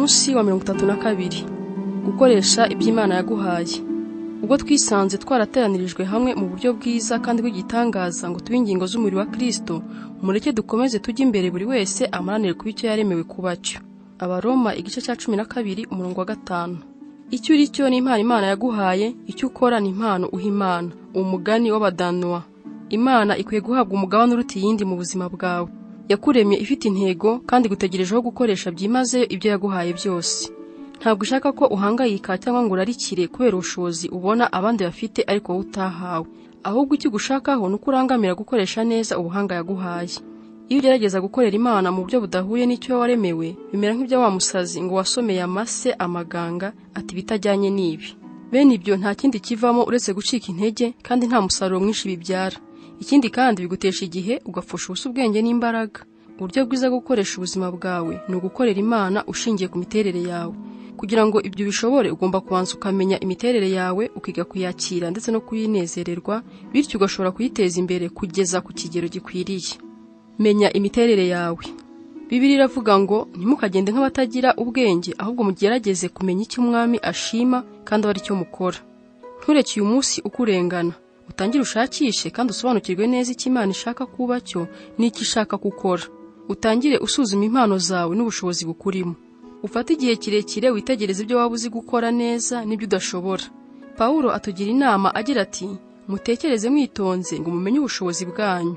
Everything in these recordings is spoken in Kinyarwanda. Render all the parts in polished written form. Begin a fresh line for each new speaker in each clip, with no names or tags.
Umunsi wa 32 gukoresha iby'Imana yaguhaye. Ubwo twisanze twarateranirijwe hamwe mu buryo bwiza kandi bw'igitangaza ngo tube ingingo z'umubiri wa Kristo, mureke dukomeze tujye imbere buri wese amaranire kuba icyo yaremewe kuba cyo. Abaroma igice cya 12 umurongo wa 5. Icyo uri cyo ni impano Imana yaguhaye, icyo ukora ni impano uha Imana. Umugani w'Abadanwa. Imana ikwiye guhabwa umugabane uruta iyindi mu buzima bwawe. Yakuremye ifite intego kandi gutegerejeho gukoresha byimazeyo ibyo yaguhaye byose. Ntabwo ushaka ko uhangayika cyangwa ngo urarikire kubera ubushobozi ubona abandi bafite ariko wowe utahawe. Ahubwo icyo gushakaho nuko urangamira gukoresha neza ubuhanga yaguhaye. Iyo ugerageza gukorera Imana mu buryo budahuye n'icyo waremewe, bimera nk'ibyo wa musazi ngo wasomeye amase amaganga ati bitajyanye n'ibi. Bene ibyo nta kindi kivamo uretse gucika intege kandi nta musaruro mwinshi bibyara. Ikindi kandi bigutesha igihe ugapfusha ubusa ubwenge n'imbaraga. Uburyo bwiza bwo gukoresha ubuzima bwawe ni ugukorera Imana ushingiye ku miterere yawe. Kugira ngo ibyo bishobore ugomba kubanza ukamenya imiterere yawe, ukiga kuyakira ndetse no kuyinezererwa, bityo ugashobora kuyiteza imbere kugeza ku kigero gikwiriye. Menya imiterere yawe. Bibiliya iravuga ngo ntimukagende nk'abatagira ubwenge, ahubwo mugerageze kumenya icyo Umwami ashima kandi aba ari cyo mukora. Ntureke uyu munsi ukurengana. Utangire ushakishe kandi usobanukirwe neza icyo Imana ishaka kuba cyo n'icyo ishaka gukora. Utangire usuzuma impano zawe n'ubushobozi bukurimo. Ufate igihe kirekire witegereze ibyo waba uzi gukora neza n'ibyo udashobora. Pawulo atugira inama agira ati, mutekereze mwitonze ngo mumenye ubushobozi bwanyu.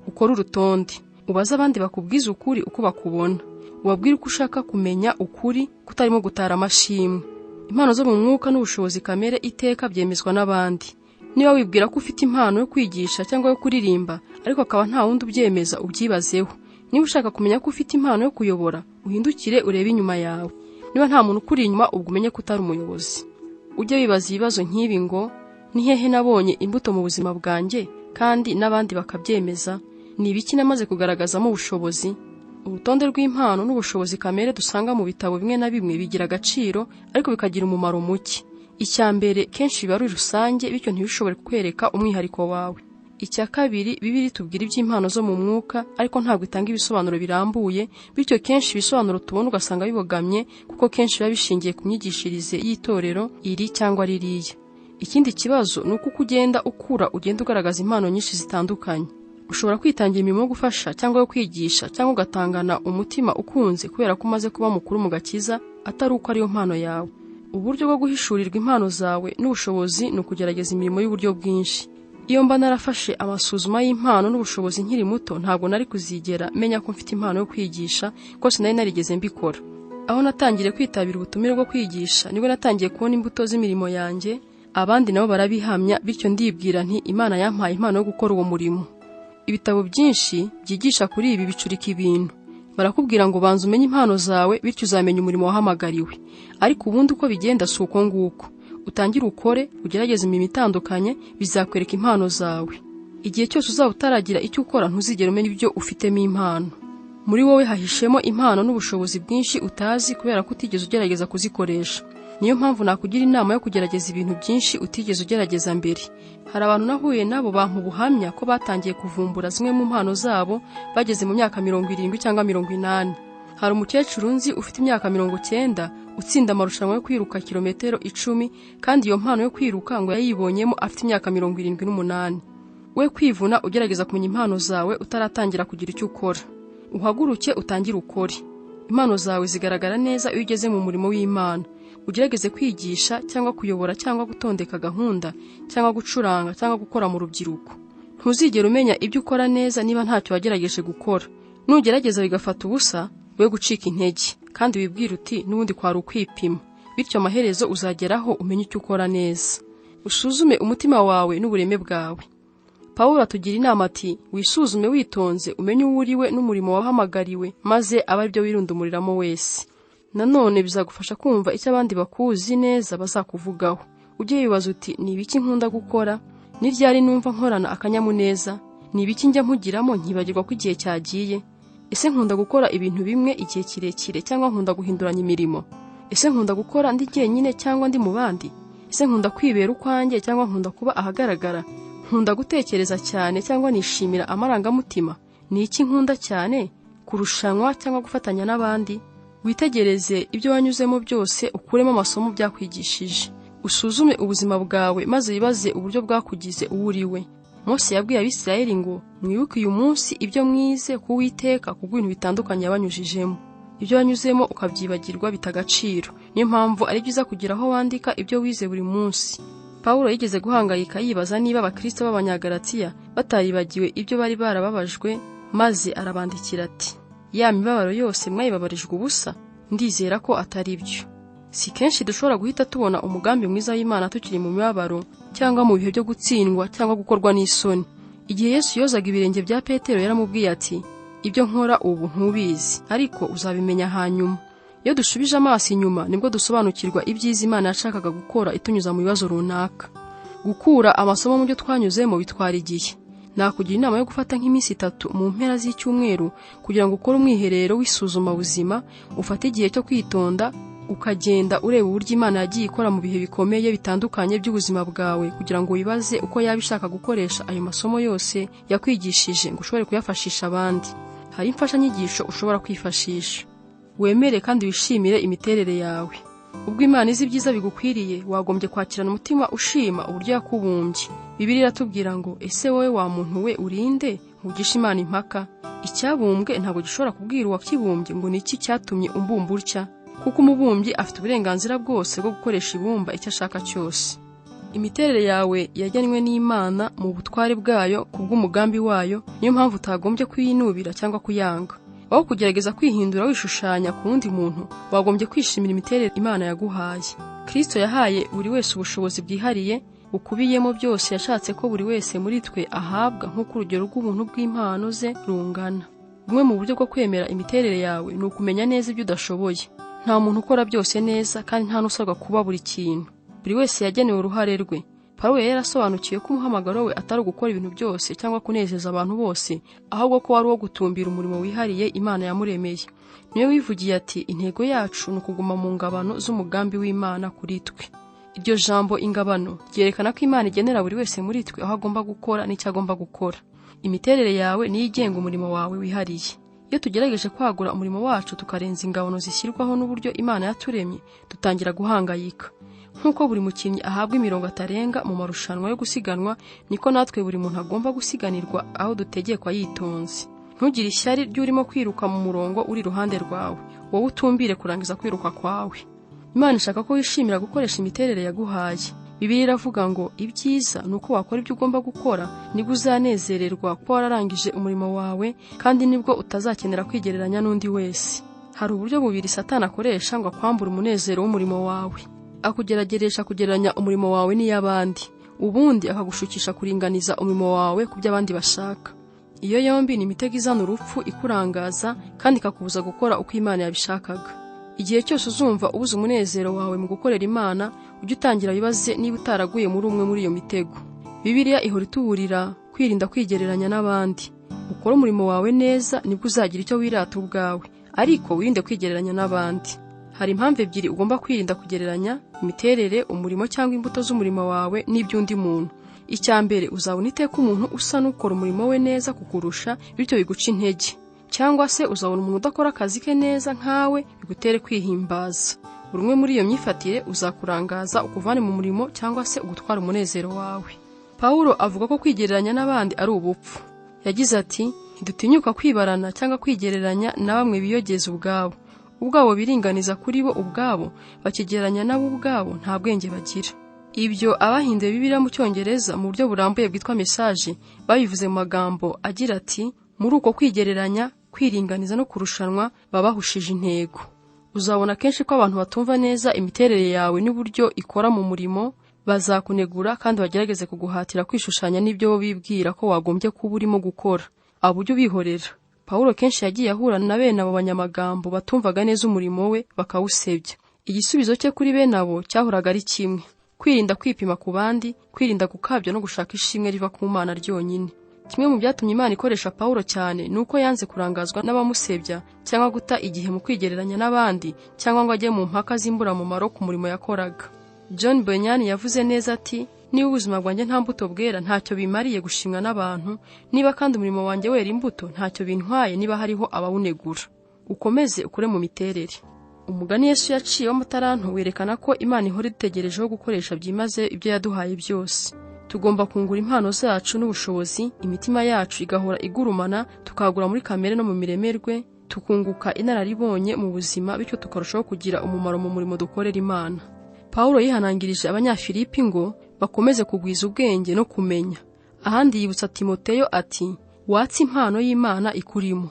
Ukore urutonde. Ubaze abandi bakubwiza ukuri uko bakubona. Ubabwire uko ushaka kumenya ukuri kutarimo gutara amashimwe. Impano zo mu mwuka n'ubushobozi kamere iteka byemezwa n'abandi. Niba wibwira ko ufite impano yo kwigisha cyangwa yo kuririmba ariko akaba nta wundi ubyemeza, ubyibazeho. Niba ushaka kumenya ko ufite impano yo kuyobora, uhindukire urebe inyuma yawe. Niba nta muntu ukuri inyuma, ubwo umenye ko utari umuyobozi. Ujye wibaza ibibazo nk'ibi ngo, ni hehe nabonye imbuto mu buzima bwanjye kandi n'abandi bakabyemeza? Ni ibiki namaze kugaragazamo ubushobozi? Urutonde rw'impano n'ubushobozi kamere dusanga mu bitabo bimwe na bimwe bigira agaciro ariko bikagira umumaro muke. Icya mbere kenshi biba ari rusange, bityo ntibishobore kukwereka umwihariko wawe. Icya kabiri, Bibiliya itubwira iby'impano zo mu mwuka ariko ntabwo itanga ibisobanuro birambuye, bityo kenshi ibisobanuro tubona ugasanga bibogamye kuko kenshi biba bishingiye ku myigishirize y'itorero iri cyangwa ririya. Ikindi kibazo ni uko ugenda ukura ugenda ugaragaza impano nyinshi zitandukanye. Ushobora kwitangira imirimo yo gufasha cyangwa yo kwigisha cyangwa ugatangana umutima ukunze kubera ko umaze kuba mukuru mu gakiza atari uko ariyo mpano yawe. Uburyo bwo guhishurirwa impano zawe n'ubushobozi ni ukugerageza imirimo y'uburyo bwinshi. Iyo mba narafashe amasuzuma y'impano n'ubushobozi nkiri muto, ntabwo nari kuzigera menya ko mfite impano yo kwigisha, ko sinari narigeze mbikora. Aho natangiriye kwitabira ubutumire bwo kwigisha, nibwo natangiye kubona imbuto z'imirimo yanjye, abandi nabo barabihamya, bityo ndibwira nti Imana yampaye impano yo gukora uwo murimo. Ibitabo byinshi byigisha kuri ibi bicurika ibintu. Barakubwira ngo banza umenye impano zawe, bityo uzamenya umurimo wahamagariwe. Ariko ubundi uko bigenda si uko nguko. Utangire ukore, ugerageze imirimo itandukanye, bizakwereka impano zawe. Igihe cyose uzaba utaragira icyo ukora, ntuzigera umenya ibyo ufitemo impano. Muri wowe hahishemo impano n'ubushobozi bwinshi utazi kubera ko utigeze ugerageza kuzikoresha. Niyo mpamvu nakugira inama yo kugerageza ibintu byinshi utigeze ugerageza mbere. Hari abantu nahuye nabo bampa ubuhamya ko batangiye kuvumbura zimwe mu mpano zabo bageze mu myaka 70 cyangwa 80. Hari umukecuru nzi ufite imyaka 90 utsinda amarushanwa yo kwiruka kilometero 10 kandi iyo mpano yo kwiruka ngo yayibonyemo afite imyaka 78. We kwivuna ugerageza kumenya impano zawe utaratangira kugira icyo ukora. Uhaguruke utangire ukore. Impano zawe zigaragara neza iyo ugeze mu murimo w'Imana. Ugerageze kwigisha cyangwa kuyobora cyangwa gutondeka gahunda cyangwa gucuranga cyangwa gukora mu rubyiruko. Ntuzigera umenya ibyo ukora neza niba ntacyo wagerageje gukora. Nugerageza bigafata ubusa, we gucika intege kandi wibwira uti n'ubundi kwari ukwipima. Bityo amaherezo uzageraho umenye icyo ukora neza. Usuzume umutima wawe n'ubureme bwawe. Pawulo atugira inama ati, wisuzume witonze umenye uwo uriwe n'umurimo wahamagariwe, maze aba aribyo wirundumuriramo wese. Nanone bizagufasha kumva icyo abandi bakuzi neza bazakuvugaho. Ujye wibaza uti, ni ibiki nkunda gukora? Ni ryari numva nkorana akanyamuneza? Ni ibiki njya mpugiramo nkibagirwa ko igihe cyagiye? Ese nkunda gukora ibintu bimwe igihe kirekire cyangwa nkunda guhinduranya imirimo? Ese nkunda gukora ndi jyenyine cyangwa ndi mu bandi? Ese nkunda kwibera ukwanjye cyangwa nkunda kuba ahagaragara? Nkunda gutekereza cyane cyangwa nishimira amarangamutima? Ni iki nkunda cyane? Kurushanwa cyangwa gufatanya n'abandi? Witegereze ibyo wanyuzemo byose, ukuremo amasomo byakwigishije. Usuzume ubuzima bwawe maze wibaze uburyo bwakugize uwo uriwe. Mose yabwiye Abisirayeli ngo mwibuke uyu munsi ibyo mwize ku Uwiteka kubw'ibintu bitandukanye yabanyujijemo. Ibyo wanyuzemo ukabyibagirwa bitagaciro. Niyo mpamvu ari byiza kugira aho wandika ibyo wize buri munsi. Pawulo yigeze guhangayika yibaza niba abakristo b'Abanyagalatiya bataribagiwe ibyo bari barababajwe, maze arabandikira ati: ya mibabaro yose mwayibabarijwe ubusa? Ndizera ko atari byo. Si kenshi dushobora guhita tubona umugambi mwiza w'Imana tukiri mu mibabaro cyangwa mu bihe byo gutsindwa cyangwa gukorwa n'isoni. Igihe Yesu yozaga ibirenge bya Petero yaramubwiye ati: ibyo nkora ubu ntubizi, ariko uzabimenya hanyuma. Iyo dushubije amaso inyuma nibwo dusobanukirwa ibyiza Imana yashakaga gukora itunyuza mu bibazo runaka. Gukura amasomo mu byo twanyuzemo bitwara igihe. Nakugira inama yo gufata nk'iminsi 3 mu mpera z'icyumweru kugira ngo ukore umwiherero w'isuzuma buzima, ufate igihe cyo kwitonda, ukagenda ureba uburyo Imana yagiye ikora mu bihe bikomeye bitandukanye by'ubuzima bwawe, kugira ngo wibaze uko yabishaka gukoresha ayo masomo yose yakwigishije ngo ushobore kuyafashisha abandi. Hari imfashanyigisho ushobora kwifashisha. Wemere kandi wishimire imiterere yawe. Ubwo Imana izi ibyiza bigukwiriye, wagombye kwakirana umutima ushima uburyo yakubumbye. Bibiliya iratubwira ngo ese wowe wa muntu we urinde ugisha Imana impaka? Icyabumbwe ntabwo gishobora kubwira uwakibumbye ngo niki cyatumye umbumba utya, kuko umubumbyi afite uburenganzira bwose bwo gukoresha ibumba icyo ashaka cyose. Imiterere yawe yajyanwe n'Imana mu butware bwayo kubw'umugambi wayo, niyo mpamvu utagombye kuyinubira cyangwa kuyanga. Aho kugerageza kwihindura wishushanya ku wundi muntu, wagombye kwishimira imiterere Imana yaguhaye. Kristo yahaye buri wese ubushobozi bwihariye bukubiyemo byose yashatse ko buri wese muri twe ahabwa nk'uko urugero rw'ubuntu bw'impano ze rungana. Bumwe mu buryo bwo kwemera imiterere yawe ni ukumenya neza ibyo udashoboye. Nta muntu ukora byose neza kandi nta n'usabwa kuba buri kintu. Buri wese yagenewe uruhare rwe. Pawulo yarasobanukiye ko umuhamagaro we atari ugukora ibintu byose cyangwa kunezeza abantu bose, ahubwo ko wari uwo gutumbira umurimo wihariye Imana yamuremeye. Niyo wivugiye ati intego yacu ni ukuguma mu ngabano z'umugambi w'Imana kuri twe. Iryo jambo ingabano ryerekana ko Imana igenera buri wese muri twe aho agomba gukora n'icyo agomba gukora. Imiterere yawe niyo igenga umurimo wawe wihariye. Iyo tugerageje kwagura umurimo wacu tukarenza ingabano zishyirwaho n'uburyo Imana yaturemye, dutangira guhangayika. Nk'uko buri mukinnyi ahabwa imirongo atarenga mu marushanwa yo gusiganwa, niko natwe buri muntu agomba gusiganirwa aho dutegekwa yitonze. Ntugire ishyari ry'urimo kwiruka mu murongo uri iruhande rwawe, wowe utumbire kurangiza kwiruka kwawe. Imana ishaka ko wishimira gukoresha imiterere yaguhaye. Bibiliya iravuga ngo ibyiza ni uko wakora ibyo ugomba gukora, nibwo uzanezererwa ko wararangije umurimo wawe, kandi nibwo utazakenera kwigereranya n'undi wese. Hari uburyo bubiri Satani akoresha ngo akwambure umunezero w'umurimo wawe. Akugerageresha kugereranya umurimo wawe n'iy'abandi, ubundi akagushukisha kuringaniza umurimo wawe ku by'abandi bashaka. Iyo yombi ni imitego izana urupfu ikurangaza kandi ikakubuza gukora uko Imana yabishakaga. Igihe cyose uzumva ubuze umunezero wawe mu gukorera Imana, ujye utangira wibaze niba utaraguye muri umwe muri iyo mitego. Bibiliya ihora ituburira kwirinda kwigereranya n'abandi. Ukora umurimo wawe neza nibwo uzagira icyo wirata ubwawe, ariko wirinde kwigereranya n'abandi. Hari impamvu ebyiri ugomba kwirinda kugereranya: imiterere, umurimo cyangwa imbuto z'umurimo wawe n'iby'undi muntu. Icya mbere, uzabona iteka umuntu usa n'ukora umurimo we neza kukurusha, bityo biguca intege. Cyangwa se uzabona umuntu udakora akazi ke neza nkawe, bigutere kwihimbaza. Buri umwe muri iyo myifatire uzakurangaza, ukuvane mu murimo cyangwa se ugutwara umunezero wawe. Pawulo avuga ko kwigereranya n'abandi ari ubupfu. Yagize ati: ntidutinyuka kwibarana cyangwa kwigereranya na bamwe biyogeza ubwabo. Ubwabo biringaniza kuri bo ubwabo, bakigereranya nabo ubwabo, nta bwenge bagira. Ibyo abahinduye Bibiliya mu Cyongereza mu buryo burambuye bwitwa message babivuze mu magambo agira ati: muri uko kwigereranya, kwiringaniza no kurushanwa babahushije intego. Uzabona kenshi ko abantu batumva neza imiterere yawe n'uburyo ikora mu murimo, bazakunegura kandi bagerageze kuguhatira kwishushanya n'ibyo bo bibwira ko wagombye kuba urimo gukora. Abo ujye ubihorera. Pawulo kenshi yagiye ahura na bene abo banyamagambo batumvaga neza umurimo we, bakawusebya. Igisubizo cye kuri bene abo cyahoraga ari kimwe: kwirinda kwipima ku bandi, kwirinda gukabya no gushaka ishimwe riva ku Mana ryonyine. Kimwe mu byatumye Imana ikoresha Pawulo cyane nuko yanze kurangazwa n'abamusebya cyangwa guta igihe mu kwigereranya n'abandi cyangwa ngo ajye mu mpaka z'imburamumaro ku murimo yakoraga. John Bunyan yavuze neza ati: niba ubuzima bwanjye nta mbuto bwera, ntacyo bimariye gushimwa n'abantu. Niba kandi umurimo wanjye wera imbuto, ntacyo bintwaye niba hariho abawunegura. ukomeze ukure mu miterere. Umugani Yesu yaciye w'amataranto werekana ko Imana ihora idutegerejeho gukoresha byimaze ibyo yaduhaye byose. Tugomba kungura impano zacu n'ubushobozi, imitima yacu igahora igurumana, tukagura muri kamere no mu miremerwe, tukunguka inararibonye mu buzima, bityo tukarushaho kugira umumaro mu murimo dukorera Imana. Pawulo yihanangirije Abanyafilipi ngo bakomeze kugwiza ubwenge no kumenya. Ahandi yibutsa Timoteyo ati, watse impano y'Imana ikurimo.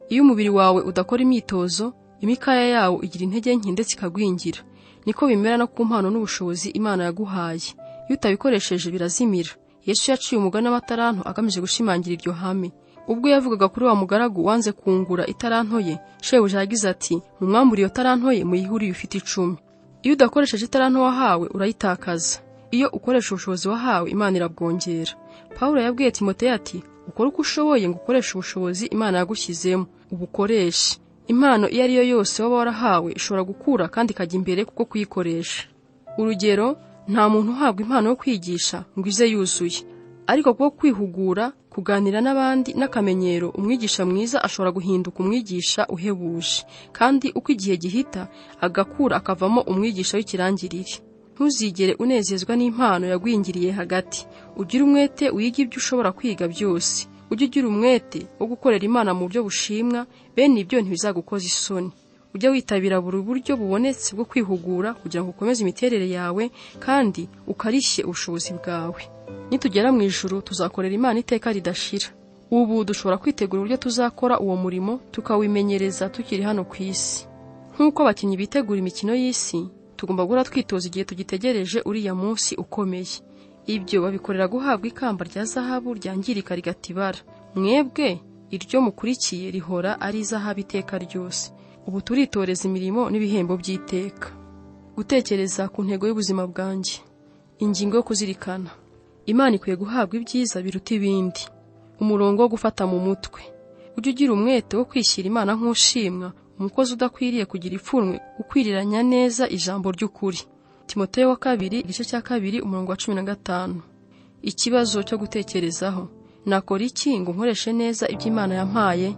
Iyo umubiri wawe udakora imyitozo, imikaya yawo igira intege nke ndetse ikagwingira. Niko bimera no ku mpano n'ubushobozi Imana yaguhaye. Iyo utabikoresheje birazimira. Yesu yaciye umugani w'amataranto agamije gushimangira iryo hame. Ubwo yavugaga kuri wa mugaragu wanze kungura itaranto ye, shebuja yagize ati, mumwambure iyo taranto ye muyihuriye ufite 10. Iyo udakoresheje itaranto wahawe urayitakaza. Iyo ukoresha ubushobozi wahawe, Imana irabwongera. Pawulo yabwiye Timoteyo ati, ukora uko ushoboye ngo ukoreshe ubushobozi Imana yagushyizemo, ubukoreshe. Impano iyo ari yo yose waba warahawe ishobora gukura kandi ikajya imbere kuko kuyikoresha. Urugero, nta muntu uhabwa impano yo kwigisha ngo ize yuzuye, ariko kuko kwihugura, kuganira n'abandi n'akamenyero, umwigisha mwiza ashobora guhinduka umwigisha uhebuje, kandi uko igihe gihita agakura akavamo umwigisha w'ikirangirire. Ntuzigere unezezwa n'impano yagwingiriye hagati. Ugire umwete wiga ibyo ushobora kwiga byose. Ujye ugira umwete wo gukorera Imana mu buryo bushimwa, bene ibyo ntibizagukoza isoni. Ujye witabira buri buryo bubonetse bwo kwihugura kugira ngo ukomeze imiterere yawe kandi ukarishye ubushobozi bwawe. Nitugera mu ijuru tuzakorera Imana iteka ridashira. Ubu dushobora kwitegura uburyo tuzakora uwo murimo tukawimenyereza tukiri hano ku isi. Nk'uko abakinnyi bitegura imikino y'isi, tugomba guhora twitoza igihe tugitegereje uriya munsi ukomeye. Ibyo babikorera guhabwa ikamba rya zahabu ryangirika rigatibara. Mwebwe iryo mukurikiye rihora ari zahabu iteka ryose. Ubu turitoreza imirimo n'ibihembo by'iteka. Gutekereza ku ntego y'ubuzima bwanjye. Ingingo yo kuzirikana. Imana ikwiye guhabwa ibyiza biruta ibindi. Umurongo wo gufata mu mutwe. Ujye ugira umwete wo kwishyira Imana nk'ushimwa, umukozi udakwiriye kugira ipfunwe, ukwiriranya neza ijambo ry'ukuri. Timoteyo wa 2 igice cya 2 umurongo wa 15. Ikibazo cyo gutekerezaho. Nakora iki ngo nkoreshe neza ibyo Imana yampaye?